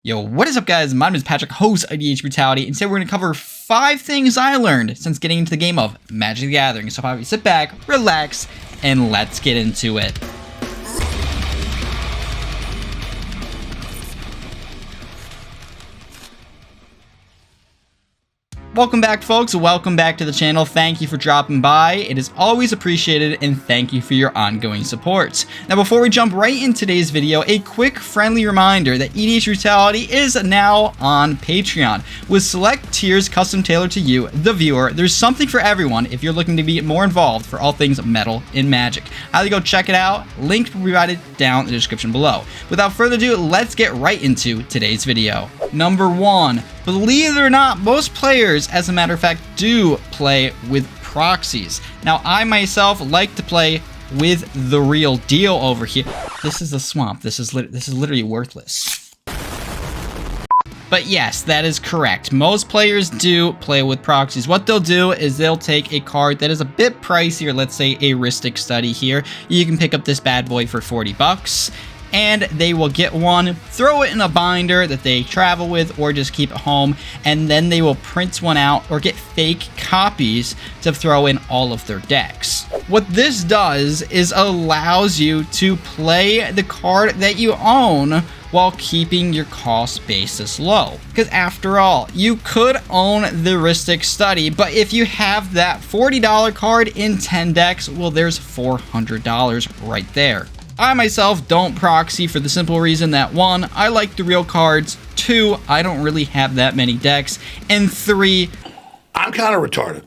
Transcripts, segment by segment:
Yo, what is up guys? My name is Patrick, host of EDH Brutality, and today we're going to cover 5 things I learned since getting into the game of Magic the Gathering. So probably sit back, relax, and let's get into it. Welcome back folks, welcome back to the channel. Thank you for dropping by. It is always appreciated, and thank you for your ongoing support. Now before we jump right in today's video, a quick friendly reminder that EDH Brutality is now on Patreon. With select tiers custom tailored to you, the viewer, there's something for everyone if you're looking to be more involved for all things metal in Magic. Highly go check it out, link will be provided down in the description below. Without further ado, let's get right into today's video. Number 1. Believe it or not, most players, as a matter of fact, do play with proxies. Now, I myself like to play with the real deal over here. This is a swamp. This is literally worthless. But yes, that is correct. Most players do play with proxies. What they'll do is they'll take a card that is a bit pricier, let's say a Ristic Study here. You can pick up this bad boy for 40 bucks. And they will get one, throw it in a binder that they travel with or just keep at home, and then they will print one out or get fake copies to throw in all of their decks. What this does is allows you to play the card that you own while keeping your cost basis low. Because after all, you could own the Ristic Study, but if you have that $40 card in 10 decks, well, there's $400 right there. I myself don't proxy for the simple reason that 1, I like the real cards, 2, I don't really have that many decks, and 3, I'm kind of retarded.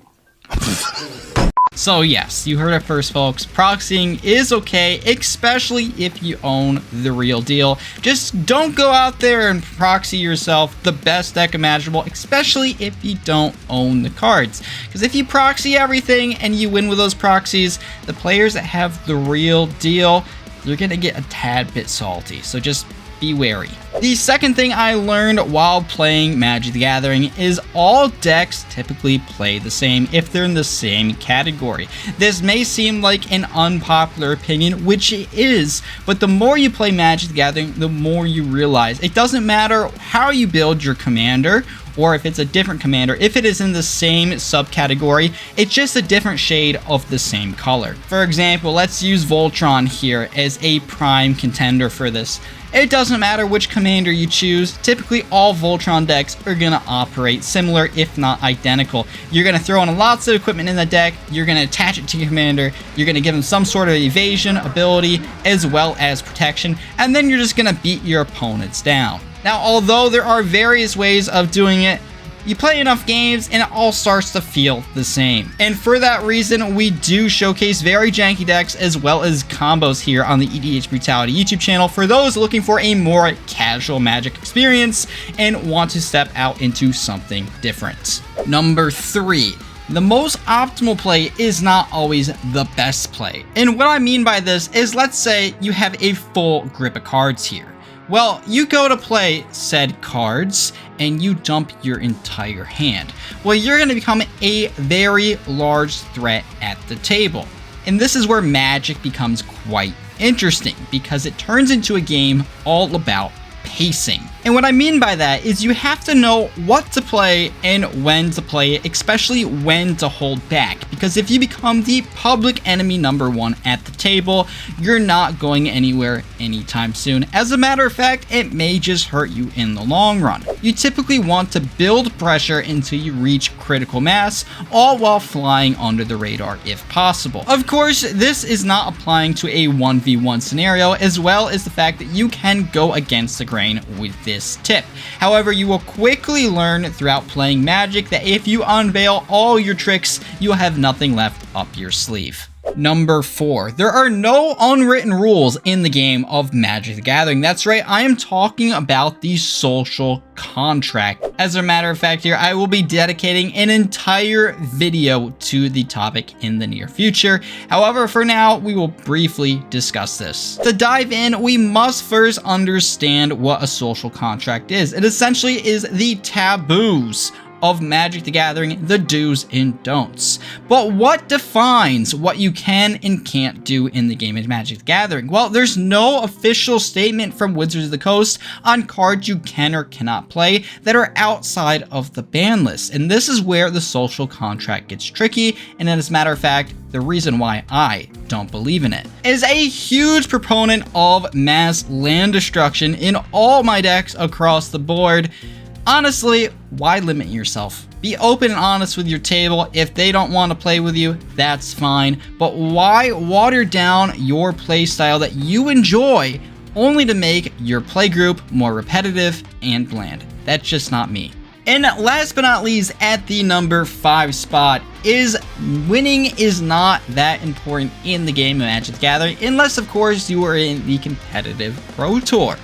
So yes, you heard it first folks, proxying is okay, especially if you own the real deal. Just don't go out there and proxy yourself the best deck imaginable, especially if you don't own the cards. Because if you proxy everything and you win with those proxies, the players that have the real deal, you're gonna get a tad bit salty, so just be wary. The second thing I learned while playing Magic the Gathering is all decks typically play the same if they're in the same category. This may seem like an unpopular opinion, which it is, but the more you play Magic the Gathering, the more you realize it doesn't matter how you build your commander, or if it's a different commander, if it is in the same subcategory, it's just a different shade of the same color. For example, let's use Voltron here as a prime contender for this. It doesn't matter which commander you choose, typically all Voltron decks are gonna operate similar, if not identical. You're gonna throw in lots of equipment in the deck, you're gonna attach it to your commander, you're gonna give him some sort of evasion ability, as well as protection, and then you're just gonna beat your opponents down. Now, although there are various ways of doing it, you play enough games and it all starts to feel the same. And for that reason, we do showcase very janky decks as well as combos here on the EDH Brutality YouTube channel for those looking for a more casual Magic experience and want to step out into something different. Number 3. The most optimal play is not always the best play. And what I mean by this is, let's say you have a full grip of cards here. Well, you go to play said cards and you dump your entire hand. Well, you're going to become a very large threat at the table. And this is where Magic becomes quite interesting because it turns into a game all about pacing. And what I mean by that is you have to know what to play and when to play it, especially when to hold back. Because if you become the public enemy number 1 at the table, you're not going anywhere anytime soon. As a matter of fact, it may just hurt you in the long run. You typically want to build pressure until you reach critical mass, all while flying under the radar if possible. Of course, this is not applying to a 1v1 scenario, as well as the fact that you can go against the grain with this tip. However, you will quickly learn throughout playing Magic that if you unveil all your tricks, you'll have nothing left up your sleeve. Number 4. There are no unwritten rules in the game of Magic the Gathering. That's right, I am talking about the social contract. As a matter of fact here, I will be dedicating an entire video to the topic in the near future. However, for now, we will briefly discuss this. To dive in, we must first understand what a social contract is. It essentially is the taboos of Magic the Gathering, the do's and don'ts. But what defines what you can and can't do in the game of Magic the Gathering? Well, there's no official statement from Wizards of the Coast on cards you can or cannot play that are outside of the ban list. And this is where the social contract gets tricky, and as a matter of fact, the reason why I don't believe in it. As a huge proponent of mass land destruction in all my decks across the board, honestly, why limit yourself? Be open and honest with your table. If they don't want to play with you, that's fine. But why water down your play style that you enjoy only to make your play group more repetitive and bland? That's just not me. And last but not least, at the number 5 spot is winning is not that important in the game of Magic the Gathering, unless of course you are in the competitive Pro Tour.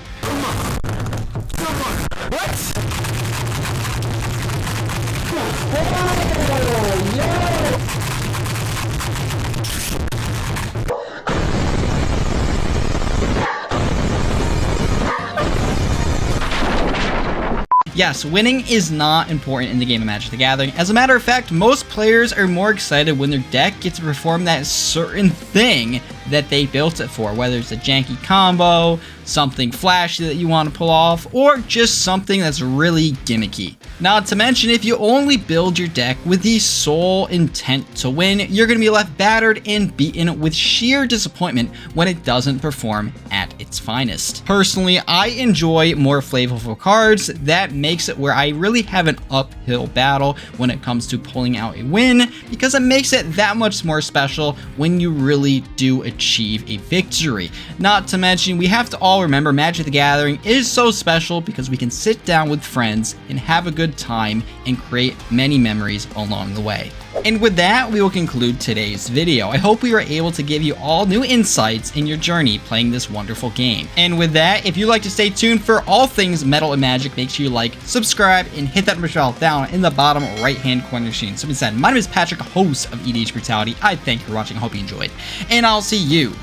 Yes, winning is not important in the game of Magic the Gathering. As a matter of fact, most players are more excited when their deck gets to perform that certain thing that they built it for, whether it's a janky combo, something flashy that you want to pull off, or just something that's really gimmicky. Not to mention, if you only build your deck with the sole intent to win, you're going to be left battered and beaten with sheer disappointment when it doesn't perform at its finest. Personally, I enjoy more flavorful cards. That makes it where I really have an uphill battle when it comes to pulling out a win, because it makes it that much more special when you really do achieve a victory. Not to mention, we have to all remember Magic the Gathering is so special because we can sit down with friends and have a good time and create many memories along the way. And with that, we will conclude today's video. I hope we were able to give you all new insights in your journey playing this wonderful game. And with that, if you'd like to stay tuned for all things Metal and Magic, make sure you like, subscribe, and hit that bell down in the bottom right-hand corner of the screen. So with that, my name is Patrick, host of EDH Brutality. I thank you for watching. I hope you enjoyed. And I'll see you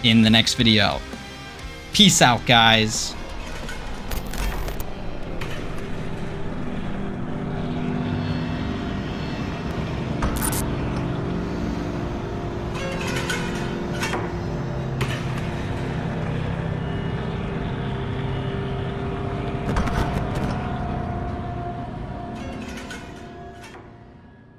in the next video. Peace out, guys.